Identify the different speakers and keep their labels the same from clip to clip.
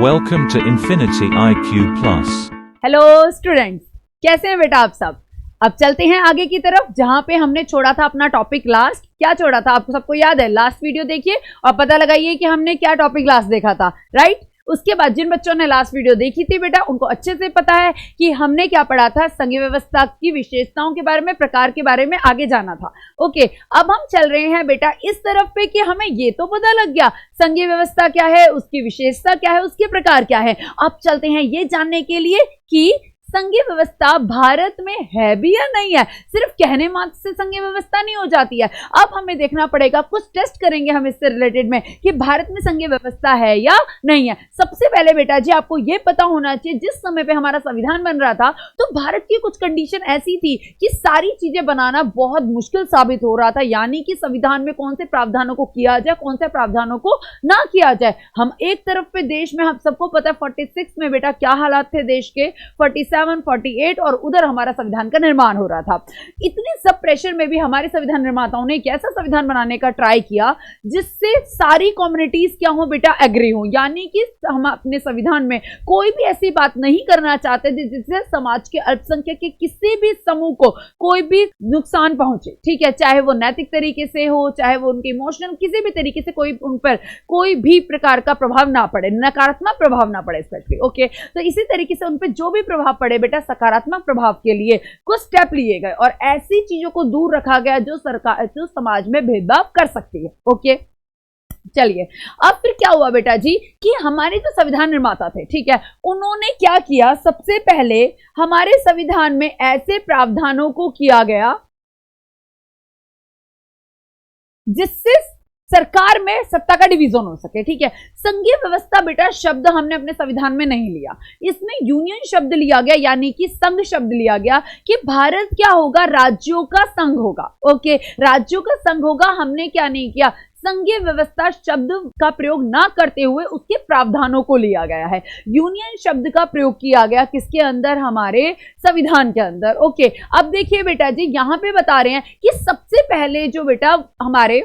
Speaker 1: Welcome to Infinity IQ Plus.
Speaker 2: Hello students, कैसे हैं बेटा आप सब। अब चलते हैं आगे की तरफ, जहां पे हमने छोड़ा था अपना टॉपिक लास्ट। क्या छोड़ा था आपको सबको याद है? लास्ट वीडियो देखिए और पता लगाइए कि हमने क्या टॉपिक लास्ट देखा था, राइट। उसके बाद जिन बच्चों ने लास्ट वीडियो देखी थी बेटा, उनको अच्छे से पता है कि हमने क्या पढ़ा था। संघीय व्यवस्था की विशेषताओं के बारे में, प्रकार के बारे में आगे जाना था। ओके, अब हम चल रहे हैं बेटा इस तरफ पे कि हमें ये तो पता लग गया संघीय व्यवस्था क्या है, उसकी विशेषता क्या है, उसके प्रकार क्या है। अब चलते हैं ये जानने के लिए कि संघीय व्यवस्था भारत में है भी या नहीं है। सिर्फ कहने मात्र से संघीय व्यवस्था नहीं हो जाती है। अब हमें देखना पड़ेगा, कुछ टेस्ट करेंगे हम इससे रिलेटेड में कि भारत में संघीय व्यवस्था है या नहीं है। सबसे पहले बेटा जी आपको यह पता होना चाहिए, जिस समय पे हमारा संविधान बन रहा था तो भारत की कुछ कंडीशन ऐसी थी कि सारी चीजें बनाना बहुत मुश्किल साबित हो रहा था। यानी कि संविधान में कौन से प्रावधानों को किया जाए, कौन से प्रावधानों को ना किया जाए। हम एक तरफ पे देश में, हम सबको पता है 46 में बेटा क्या हालात थे देश के, 47, 48 और उधर हमारा संविधान का निर्माण हो रहा था। इतने सब प्रेशर में भी हमारे संविधान निर्माताओं ने एक ऐसा संविधान बनाने का ट्राई किया जिससे सारी कम्युनिटीज क्या हो बेटा, एग्री हो। यानी कि हम अपने संविधान में कोई भी ऐसी बात नहीं करना चाहते जिससे समाज के अल्पसंख्यक के किसी भी समूह को कोई भी नुकसान पहुंचे, ठीक है। चाहे वो नैतिक तरीके से हो, चाहे वो उनके इमोशनल किसी भी तरीके से कोई उन पर कोई भी प्रकार का प्रभाव ना पड़े, नकारात्मक प्रभाव ना पड़े स्पेशली। ओके, तो इसी तरीके से उन पर जो भी प्रभाव पड़े बेटा, सकारात्मक प्रभाव के लिए कुछ स्टेप लिए गए और ऐसी चीजों को दूर रखा गया जो समाज में भेदभाव कर सकती है। ओके, चलिए अब फिर क्या हुआ बेटा जी कि हमारे जो संविधान निर्माता थे, ठीक है, उन्होंने क्या किया। सबसे पहले हमारे संविधान में ऐसे प्रावधानों को किया गया जिससे सरकार में सत्ता का डिवीजन हो सके, ठीक है। संघीय व्यवस्था बेटा शब्द हमने अपने संविधान में नहीं लिया, इसमें यूनियन शब्द लिया गया, यानी कि संघ शब्द लिया गया कि भारत क्या होगा, राज्यों का संघ होगा। ओके, राज्यों का संघ होगा। हमने क्या नहीं किया, संघीय व्यवस्था शब्द का प्रयोग ना करते हुए उसके प्रावधानों को लिया गया है। यूनियन शब्द का प्रयोग किया गया किसके अंदर, हमारे संविधान के अंदर। ओके, अब देखिए बेटा जी यहां पे बता रहे हैं कि सबसे पहले जो बेटा हमारे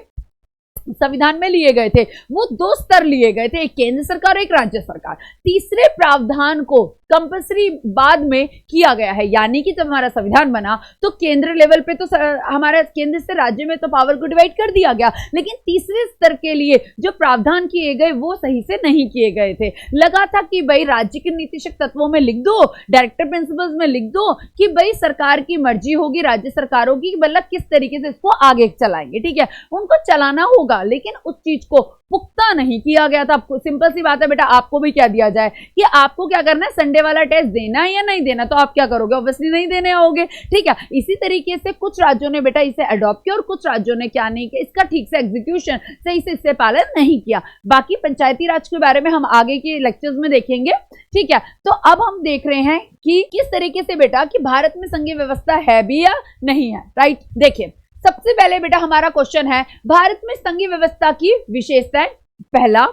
Speaker 2: संविधान में लिए गए थे वो दो स्तर लिए गए थे, एक केंद्र सरकार और एक राज्य सरकार। तीसरे प्रावधान को कंपल्सरी बाद में किया गया है। यानी कि जब हमारा संविधान बना तो केंद्र लेवल पे तो हमारा केंद्र से राज्य में तो पावर को डिवाइड कर दिया गया, लेकिन तीसरे स्तर के लिए जो प्रावधान किए गए वो सही से नहीं किए गए थे। लगा था कि भाई राज्य के नीतिशक तत्वों में लिख दो, डायरेक्टर प्रिंसिपल्स में लिख दो कि भाई सरकार की मर्जी होगी, राज्य सरकारों की, मतलब किस तरीके से इसको आगे चलाएंगे, ठीक है, उनको चलाना होगा। लेकिन उस चीज को पुख्ता नहीं किया गया था। सिंपल सी बात है बेटा, आपको भी क्या दिया जाए कि आपको क्या करना है, संडे वाला टेस्ट देना है या नहीं देना, तो आप क्या करोगे, ऑब्वियसली नहीं देने आओगे, ठीक है। इसी तरीके से कुछ राज्यों ने बेटा इसे अडॉप्ट किया और कुछ राज्यों ने क्या नहीं किया, इसका ठीक से एग्जीक्यूशन सही से इससे पालन नहीं किया। बाकी पंचायती राज के बारे में हम आगे के लेक्चर्स में देखेंगे, ठीक है। तो अब हम देख रहे हैं कि किस तरीके से बेटा कि भारत में संघीय व्यवस्था है भी या नहीं है, राइट। देखिए सबसे पहले बेटा हमारा क्वेश्चन है, भारत में संघीय व्यवस्था की विशेषताएं। पहला,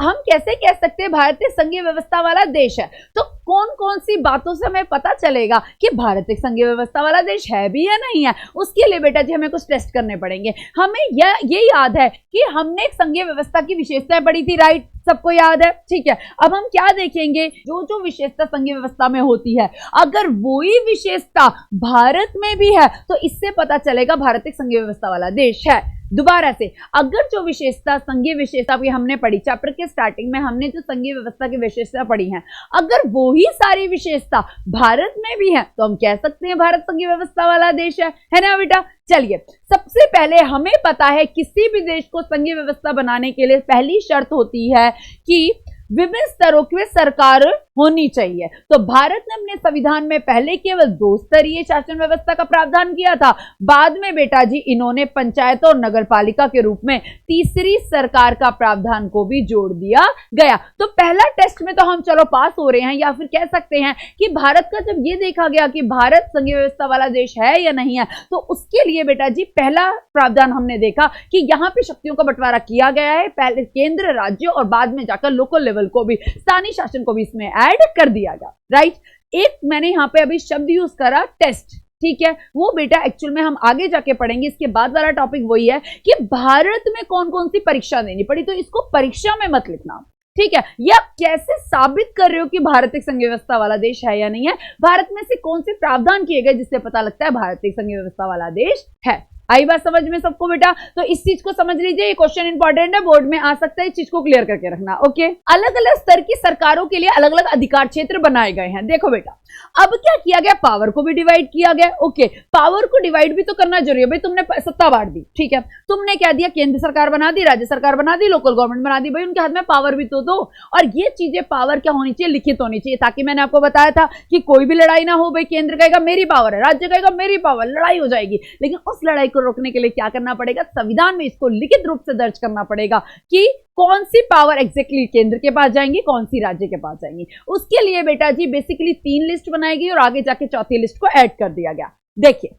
Speaker 2: हम कैसे कह सकते हैं भारत एक संघीय व्यवस्था वाला देश है, तो कौन कौन सी बातों से हमें पता चलेगा कि भारत एक संघीय व्यवस्था वाला देश है भी या नहीं है। उसके लिए बेटा जी हमें कुछ टेस्ट करने पड़ेंगे। हमें ये याद है कि हमने एक संघीय व्यवस्था की विशेषताएं पढ़ी थी, राइट, सबको याद है, ठीक है। अब हम क्या देखेंगे, जो जो विशेषता संघीय व्यवस्था में होती है, अगर वही विशेषता भारत में भी है तो इससे पता चलेगा भारत एक संघीय व्यवस्था वाला देश है। दोबारा से, अगर जो विशेषता संघीय विशेषता भी हमने पढ़ी, चैप्टर के स्टार्टिंग में हमने जो संघीय व्यवस्था की विशेषता पढ़ी है, अगर वो ही सारी विशेषता भारत में भी है तो हम कह सकते हैं भारत संघीय व्यवस्था वाला देश है ना बेटा। चलिए सबसे पहले हमें पता है किसी भी देश को संघीय व्यवस्था बनाने के लिए पहली शर्त होती है कि विभिन्न स्तरों की सरकार होनी चाहिए। तो भारत ने अपने संविधान में पहले केवल 2 स्तरीय शासन व्यवस्था का प्रावधान किया था, बाद में बेटा जी इन्होंने पंचायत और नगर पालिका के रूप में तीसरी सरकार का प्रावधान को भी जोड़ दिया गया। तो पहला टेस्ट में तो हम चलो पास हो रहे हैं, या फिर कह सकते हैं कि भारत का जब ये देखा गया कि भारत संघीय व्यवस्था वाला देश है या नहीं है, तो उसके लिए बेटा जी पहला प्रावधान हमने देखा कि यहाँ पे शक्तियों का बंटवारा किया गया है, पहले केंद्र, राज्य और बाद में जाकर लोकल लेवल को भी, स्थानीय शासन को भी इसमें ऐड कर दिया गया, राइट। एक मैंने यहां पे अभी शब्द यूज करा टेस्ट, ठीक है, वो बेटा एक्चुअल में हम आगे जाके पढ़ेंगे। इसके बाद वाला टॉपिक वही है कि भारत में कौन कौन सी परीक्षा देनी पड़ी, तो इसको परीक्षा में मत लिखना, ठीक है, ये आप कैसे साबित कर रहे हो कि भारत एक संघ व्यवस्था वाला देश है या नहीं है? भारत में से कौन से प्रावधान किए गए जिससे पता लगता है भारत एक संघ व्यवस्था वाला देश है? आई बात समझ में सबको बेटा? तो इस चीज को समझ लीजिए, ये क्वेश्चन इंपॉर्टेंट है, बोर्ड में आ सकता है, इस चीज को क्लियर करके रखना। ओके, अलग अलग स्तर की सरकारों के लिए अलग अलग अधिकार क्षेत्र बनाए गए हैं। देखो बेटा, अब क्या किया गया, पावर को भी डिवाइड किया गया। ओके, पावर को डिवाइड भी तो करना जरूरी है भाई, तुमने सत्ता बांट दी, ठीक है, तुमने क्या दिया, केंद्र सरकार बना दी, राज्य सरकार बना दी, लोकल गवर्नमेंट बना दी, भाई उनके हाथ में पावर भी तो दो। और ये चीजें पावर क्या होनी चाहिए, लिखित होनी चाहिए, ताकि मैंने आपको बताया था कि कोई भी लड़ाई ना हो, भाई केंद्र कहेगा मेरी पावर है, राज्य कहेगा मेरी पावर, लड़ाई हो जाएगी। लेकिन उस लड़ाई को रोकने के लिए क्या करना पड़ेगा, संविधान में इसको लिखित रूप से दर्ज करना पड़ेगा कि कौन सी पावर एग्जैक्टली केंद्र के पास जाएंगी, कौन सी राज्य के पास जाएंगी। उसके लिए बेटा जी बेसिकली 3 लिस्ट बनाई गई और आगे जाके चौथी लिस्ट को ऐड कर दिया गया। देखिए,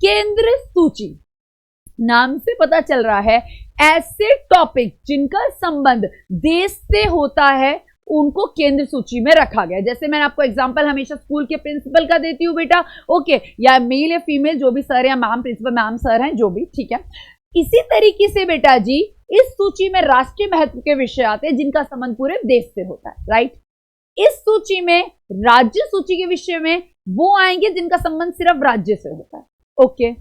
Speaker 2: केंद्र सूची नाम से पता चल रहा है ऐसे टॉपिक जिनका संबंध देश से होता है उनको केंद्र सूची में रखा गया। जैसे मैंने आपको एग्जांपल हमेशा स्कूल के प्रिंसिपल का देती हूं बेटा, ओके, या मेल या फीमेल जो भी सर या मैम, प्रिंसिपल मैम सर हैं जो भी, ठीक है। इसी तरीके से बेटा जी इस सूची में राष्ट्रीय महत्व के विषय आते हैं जिनका संबंध पूरे देश से होता है, राइट। इस सूची में राज्य सूची के विषय में वो आएंगे जिनका संबंध सिर्फ राज्य से होता है, ओके।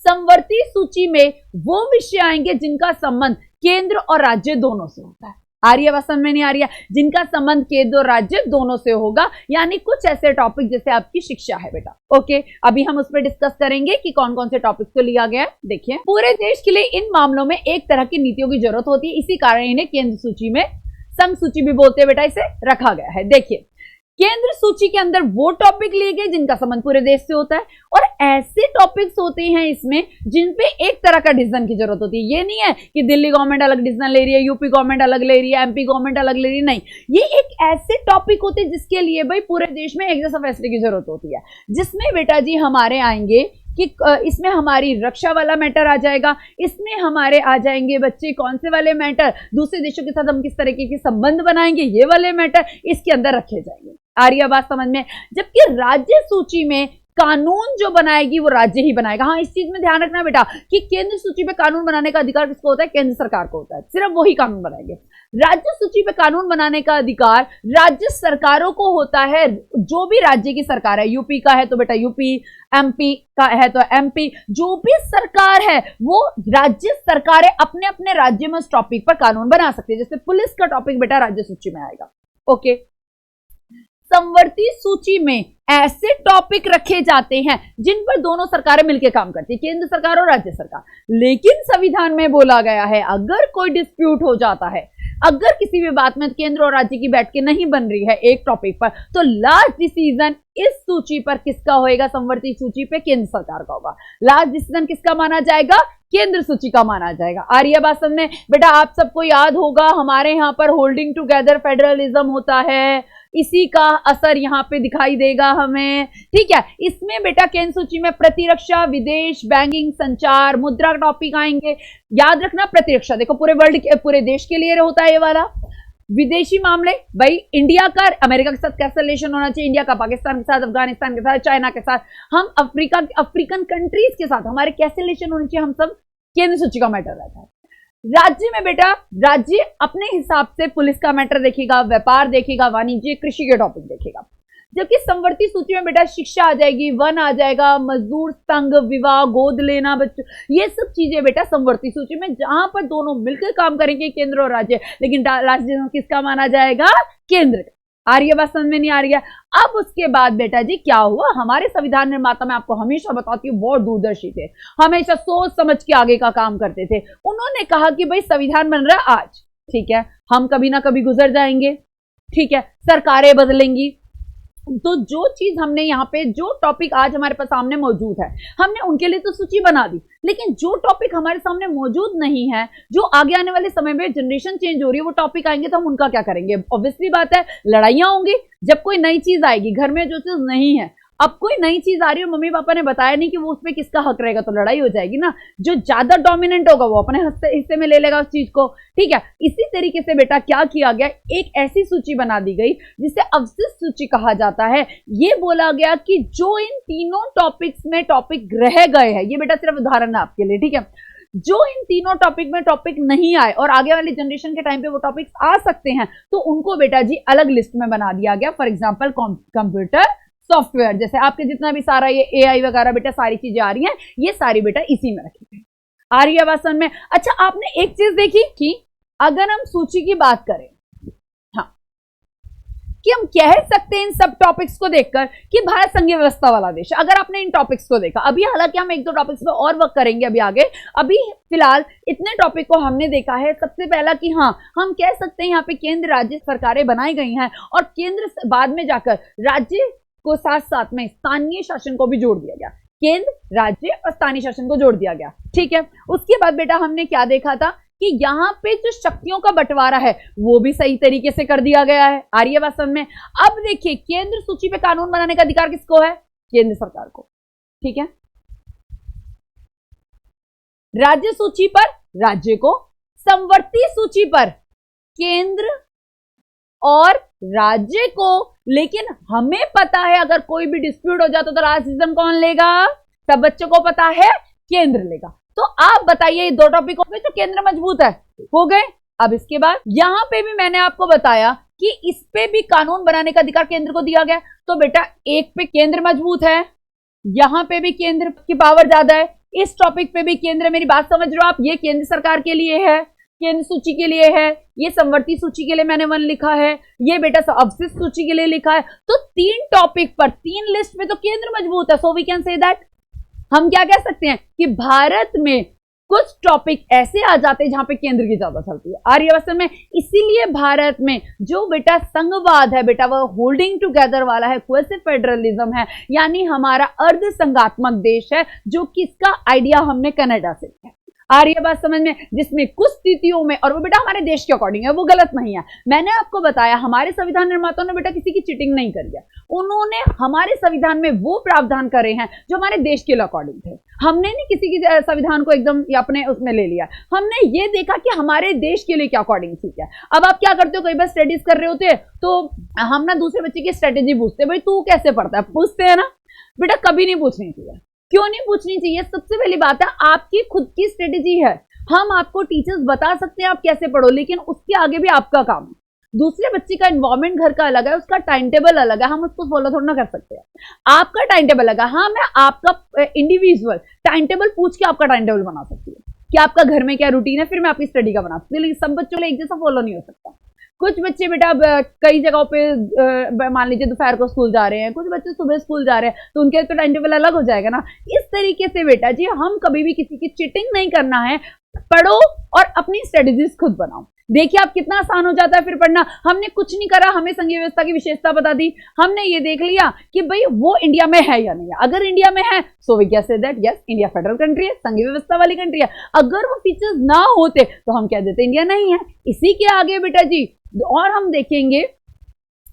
Speaker 2: समवर्ती सूची में वो विषय आएंगे जिनका संबंध केंद्र और राज्य दोनों से होता है। आ रही है बात समझ में? नहीं आ रही है? जिनका संबंध केंद्र और राज्य दोनों से होगा, यानी कुछ ऐसे टॉपिक जैसे आपकी शिक्षा है बेटा, ओके। अभी हम उस पर डिस्कस करेंगे कि कौन कौन से टॉपिक को लिया गया है। देखिए, पूरे देश के लिए इन मामलों में एक तरह की नीतियों की जरूरत होती है, इसी कारण इन्हें केंद्र सूची में, संघ सूची भी बोलते हैं बेटा, इसे रखा गया है। देखिए, केंद्र सूची के अंदर वो टॉपिक लिए गए जिनका संबंध पूरे देश से होता है, और ऐसे टॉपिक्स होते हैं इसमें जिन पे एक तरह का डिसीजन की जरूरत होती है। ये नहीं है कि दिल्ली गवर्नमेंट अलग डिसीजन ले रही है, यूपी गवर्नमेंट अलग ले रही है, एमपी गवर्नमेंट अलग ले रही है, नहीं, ये एक ऐसे टॉपिक होते हैं जिसके लिए भाई पूरे देश में एक जैसा फैसले की जरूरत होती है, जिसमें बेटा जी हमारे आएंगे कि इसमें हमारी रक्षा वाला मैटर आ जाएगा, इसमें हमारे आ जाएंगे बच्चे कौन से वाले मैटर, दूसरे देशों के साथ हम किस तरीके के संबंध बनाएंगे, ये वाले मैटर इसके अंदर रखे जाएंगे। आ रही है बात समझ में? जबकि राज्य सूची में कानून जो बनाएगी वो राज्य ही बनाएगा। हाँ, इस चीज में ध्यान रखना बेटा कि केंद्र सूची पे कानून बनाने का अधिकार किसको होता है, केंद्र सरकार को होता है, सिर्फ वही कानून बनाएंगे। राज्य सूची पे कानून बनाने का अधिकार राज्य सरकारों को होता है, जो भी राज्य की सरकार है, यूपी का है तो बेटा यूपी, एमपी का है तो एमपी, जो भी सरकार है वो राज्य सरकारें अपने अपने राज्य में उस टॉपिक पर कानून बना सकती है। जैसे पुलिस का टॉपिक बेटा राज्य सूची में आएगा, ओके। समवर्ती सूची में ऐसे टॉपिक रखे जाते हैं जिन पर दोनों सरकारें मिलकर काम करती है, केंद्र सरकार और राज्य सरकार। लेकिन संविधान में बोला गया है अगर कोई डिस्प्यूट हो जाता है, अगर किसी भी बात में केंद्र और राज्य की बैठ के नहीं बन रही है एक टॉपिक पर, तो लास्ट डिसीजन इस सूची पर किसका होएगा, समवर्ती सूची पे केंद्र सरकार का होगा। लास्ट डिसीजन किसका माना जाएगा, केंद्र सूची का माना जाएगा। आ रही है बात समझ में? बेटा आप सबको याद होगा हमारे यहाँ पर होल्डिंग टुगेदर फेडरलिज्म होता है, इसी का असर यहाँ पे दिखाई देगा हमें, ठीक है। इसमें बेटा केंद्र सूची में प्रतिरक्षा, विदेश, बैंकिंग, संचार, मुद्रा टॉपिक आएंगे। याद रखना प्रतिरक्षा देखो पूरे वर्ल्ड के, पूरे देश के लिए होता है ये वाला। विदेशी मामले, भाई इंडिया का अमेरिका के साथ कैसा रिलेशन होना चाहिए, इंडिया का पाकिस्तान के साथ, अफगानिस्तान के साथ, चाइना के साथ, हम अफ्रीकन कंट्रीज के साथ हमारे कैसे रिलेशन होने चाहिए, हम सब केंद्र सूची का मैटर रहता है। राज्य में बेटा राज्य अपने हिसाब से पुलिस का मैटर देखेगा, व्यापार देखेगा, वाणिज्य, कृषि के टॉपिक देखेगा। जबकि समवर्ती सूची में बेटा शिक्षा आ जाएगी, वन आ जाएगा, मजदूर संघ, विवाह, गोद लेना बच्चों, ये सब चीजें बेटा समवर्ती सूची में, जहां पर दोनों मिलकर काम करेंगे केंद्र और राज्य, लेकिन राज्य किसका माना जाएगा, केंद्र का। आ रही है बात समझ में? नहीं आ रही है? अब उसके बाद बेटा जी क्या हुआ, हमारे संविधान निर्माता, मैं आपको हमेशा बताती हूँ बहुत दूरदर्शी थे, हमेशा सोच समझ के आगे का काम करते थे। उन्होंने कहा कि भाई संविधान बन रहा है आज, ठीक है, हम कभी ना कभी गुजर जाएंगे, ठीक है, सरकारें बदलेंगी, तो जो चीज हमने यहाँ पे, जो टॉपिक आज हमारे पास सामने मौजूद है, हमने उनके लिए तो सूची बना दी, लेकिन जो टॉपिक हमारे सामने मौजूद नहीं है, जो आगे आने वाले समय में जनरेशन चेंज हो रही है, वो टॉपिक आएंगे तो हम उनका क्या करेंगे। ऑब्वियसली बात है, लड़ाइयां होंगी। जब कोई नई चीज आएगी, घर में जो चीज नहीं है, अब कोई नई चीज आ रही है, मम्मी पापा ने बताया नहीं कि वो उसमें किसका हक रहेगा, तो लड़ाई हो जाएगी ना। जो ज्यादा डोमिनेंट होगा वो अपने हिस्से में ले लेगा उस चीज को, ठीक है। इसी तरीके से बेटा क्या किया गया, एक ऐसी सूची बना दी गई जिसे अवशिष्ट सूची कहा जाता है। ये बोला गया कि जो इन तीनों टॉपिक्स में टॉपिक रह गए हैं, ये बेटा सिर्फ उदाहरण है आपके लिए, ठीक है, जो इन तीनों टॉपिक में टॉपिक नहीं आए और आगे वाली जनरेशन के टाइम पे वो टॉपिक्स आ सकते हैं, तो उनको बेटा जी अलग लिस्ट में बना दिया गया। फॉर एग्जाम्पल कंप्यूटर सॉफ्टवेयर, जैसे आपके जितना भी सारा ये AI वगैरह बेटा सारी चीजें आ रही हैं, ये सारी बेटा इसी में रखी गई। आ रही है बात समझ में? अच्छा, आपने एक चीज देखी कि अगर हम सूची की बात करें, कि हम कह सकते हैं इन सब टॉपिक्स को देखकर कि भारत संघीय व्यवस्था वाला देश है। अगर आपने इन टॉपिक्स को देखा, अभी हालांकि हम एक दो टॉपिक्स पे और वर्क करेंगे अभी आगे, अभी फिलहाल इतने टॉपिक को हमने देखा है। सबसे पहला कि हाँ, हम कह सकते हैं यहाँ पे केंद्र राज्य सरकारें बनाई गई हैं और केंद्र बाद में जाकर राज्य को साथ साथ में स्थानीय शासन को भी जोड़ दिया गया। केंद्र, राज्य और स्थानीय शासन को जोड़ दिया गया, ठीक है। उसके बाद बेटा हमने क्या देखा था कि यहाँ पे जो शक्तियों का बंटवारा है वो भी सही तरीके से कर दिया गया है। आ रही है बात समझ में? अब देखिए, केंद्र सूची पे कानून बनाने का अधिकार किसको है? केंद्र सरकार को, ठीक है। राज्य सूची पर राज्य को, समवर्ती सूची पर केंद्र और राज्य को। लेकिन हमें पता है अगर कोई भी डिस्प्यूट हो जाता तो लास्ट डिसीजन कौन लेगा? सब बच्चों को पता है, केंद्र लेगा। तो आप बताइए, दो टॉपिकों पे तो केंद्र मजबूत है, हो गए। अब इसके बाद यहां पे भी मैंने आपको बताया कि इस पे भी कानून बनाने का अधिकार केंद्र को दिया गया। तो बेटा एक पे केंद्र मजबूत है, यहां पे भी केंद्र की पावर ज्यादा है, इस टॉपिक पे भी केंद्र। मेरी बात समझ रहे हो आप? ये केंद्र सरकार के लिए है, केंद्र सूची के लिए है, ये समवर्ती सूची के लिए मैंने 1 लिखा है, ये बेटा अवशिष्ट सूची के लिए लिखा है। तो 3 टॉपिक पर 3 लिस्ट में तो केंद्र मजबूत है। So we can say that, हम क्या कह सकते हैं कि भारत में कुछ टॉपिक ऐसे आ जाते हैं जहां पे केंद्र की ज्यादा चलती है। आर्यवस्था में इसीलिए भारत में जो बेटा संघवाद है बेटा, वह होल्डिंग टुगेदर वाला है, क्वेसी फेडरलिज्म है, यानी हमारा अर्ध संघात्मक देश है, जो किसका आइडिया हमने कनाडा से लिया है। आ रही है बात समझ में? जिसमें कुछ स्थितियों में, और वो बेटा हमारे देश के अकॉर्डिंग है, वो गलत नहीं है। मैंने आपको बताया हमारे संविधान निर्माताओं ने बेटा किसी की चीटिंग नहीं करी है। उन्होंने हमारे संविधान में वो प्रावधान करे हैं जो हमारे देश के लिए अकॉर्डिंग थे। हमने नहीं किसी की संविधान को एकदम अपने उसमें ले लिया। हमने ये देखा कि हमारे देश के लिए क्या अकॉर्डिंग ठीक है। अब आप क्या करते हो, कई बार स्टडीज कर रहे होते तो हम ना दूसरे बच्चे की स्ट्रेटेजी पूछते, भाई तू कैसे पढ़ता है, पूछते हैं ना बेटा। कभी नहीं पूछनी चाहिए। क्यों नहीं पूछनी चाहिए? सबसे पहली बात है, आपकी खुद की स्ट्रेटेजी है। हम आपको टीचर्स बता सकते हैं आप कैसे पढ़ो, लेकिन उसके आगे भी आपका काम है। दूसरे बच्चे का एनवायरमेंट घर का अलग है, उसका टाइम टेबल अलग है, हम उसको फॉलो थोड़ा ना कर सकते हैं। आपका टाइम टेबल अलग है। हाँ, मैं आपका इंडिविजुअल टाइम टेबल पूछ के आपका टाइम टेबल बना सकती हूँ कि आपका घर में क्या रूटीन है, फिर मैं आपकी स्टडी का बना सकती हूँ। लेकिन सब बच्चों को एक जैसा फॉलो नहीं हो सकता। कुछ बच्चे बेटा कई जगहों पे मान लीजिए दोपहर को स्कूल जा रहे हैं, कुछ बच्चे सुबह स्कूल जा रहे हैं, तो उनके तो टाइम टेबल अलग हो जाएगा ना। इस तरीके से बेटा जी हम कभी भी किसी की चीटिंग नहीं करना है। पढ़ो और अपनी स्ट्रेटेजीज खुद बनाओ। देखिए आप कितना आसान हो जाता है फिर पढ़ना। हमने कुछ नहीं करा, हमें संघीय व्यवस्था की विशेषता बता दी, हमने ये देख लिया कि भाई वो इंडिया में है या नहीं है। अगर इंडिया में है so we can say that yes India federal country है, संघीय व्यवस्था वाली कंट्री है। अगर वो फीचर्स ना होते तो हम कह देते इंडिया नहीं है। इसी के आगे बेटा जी और हम देखेंगे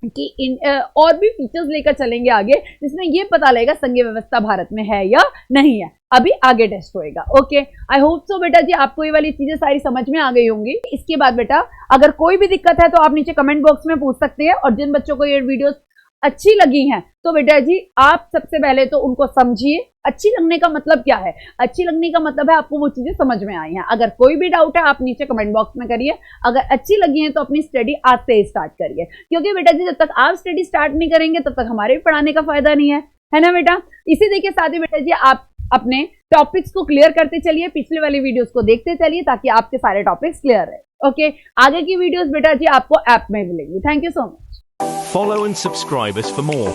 Speaker 2: कि और भी फीचर्स लेकर चलेंगे आगे, जिसमें ये पता लगेगा संघीय व्यवस्था भारत में है या नहीं है। अभी आगे टेस्ट होएगा। ओके, आई होप सो बेटा जी आपको ये वाली चीजें सारी समझ में आ गई होंगी। इसके बाद बेटा अगर कोई भी दिक्कत है तो आप नीचे कमेंट बॉक्स में पूछ सकते हैं, और जिन बच्चों को ये वीडियोस अच्छी लगी हैं तो बेटा जी आप सबसे पहले तो उनको समझिए। अच्छी लगने का मतलब क्या है? अच्छी लगने का मतलब है आपको वो चीजें समझ में आई हैं। अगर कोई भी डाउट है आप नीचे कमेंट बॉक्स में करिए। अगर अच्छी लगी है तो अपनी स्टडी आज से ही स्टार्ट करिए, क्योंकि बेटा जी जब तक आप स्टडी स्टार्ट नहीं करेंगे तब तक हमारे भी पढ़ाने का फायदा नहीं है ना बेटा। इसी देखिए साथ ही बेटा जी आप अपने टॉपिक्स को क्लियर करते चलिए, पिछले वाली वीडियोस को देखते चलिए ताकि आपके सारे टॉपिक्स क्लियर रहे। ओके, आगे की वीडियोस बेटा जी आपको ऐप में मिलेंगी। Thank you so much.
Speaker 1: Follow and subscribe us for more.